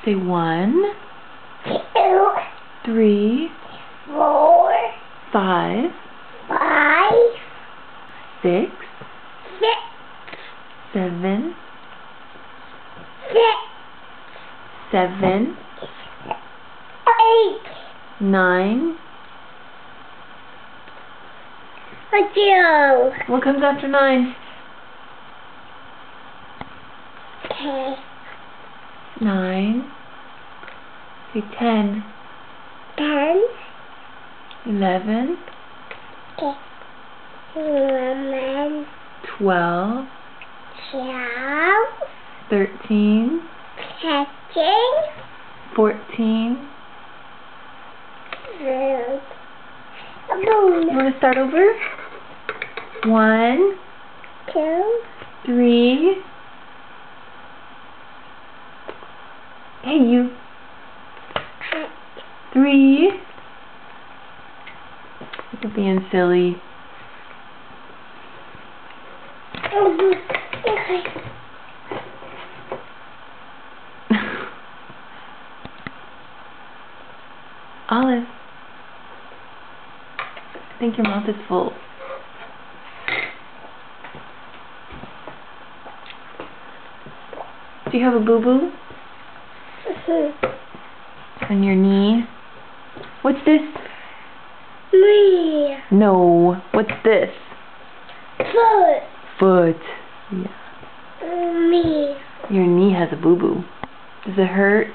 Say 1, 2, 3, 4, 5, 5, 6, 6, 7, 6, 7, 8. 9. What comes after 9? Okay. 9. Say 10. 10. 11. Okay. 11. 12. 12. 13. 13. 14. You You want to start over? 1, 2. 3. Hey, you. 3. You're being silly. Olive. I think your mouth is full. Do you have a boo-boo? On your knee? What's this? Me. No. What's this? Foot. Foot. Yeah. Me. Your knee has a boo-boo. Does it hurt?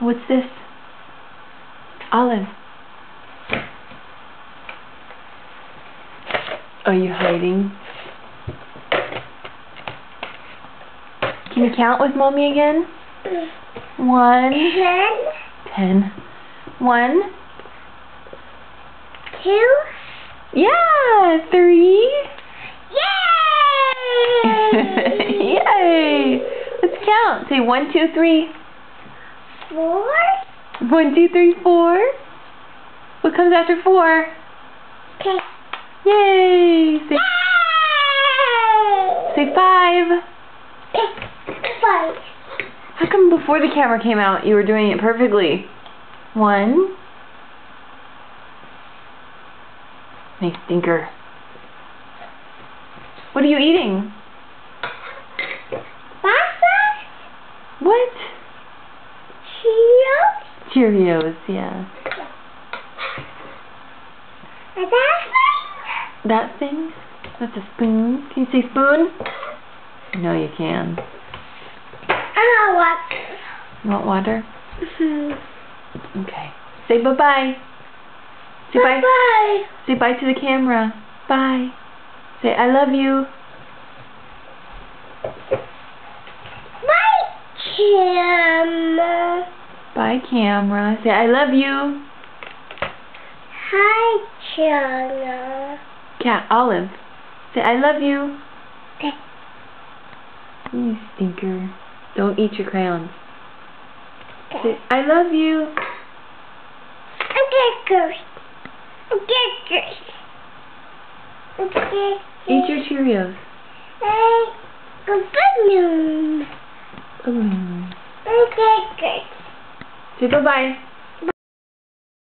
What's this? Olive. Are you hiding? Can you count with Mommy again? 1. 10. 1. 2. Yeah. 3. Yay! Yay! Let's count. Say 1, 2, 3. 4. 1, 2, 3, 4. What comes after 4? Okay. Yay! Say 5. Okay. 5. How come before the camera came out you were doing it perfectly? 1. Nice stinker. What are you eating? Pasta? What? Cheerios? Cheerios, yeah. And that That thing? That's a spoon. Can you say spoon? No, you can. I want. You want water? Okay. Say bye-bye. Say bye. Bye. Say bye to the camera. Bye. Say I love you. Bye, camera. Bye, camera. Say I love you. Hi, camera. Cat, Olive. Say I love you. Okay. You stinker. Don't eat your crayons. Okay. Say I love you. Okay, Eat your Cheerios. Hey, balloon. Balloon. Okay, good. Say bye-bye.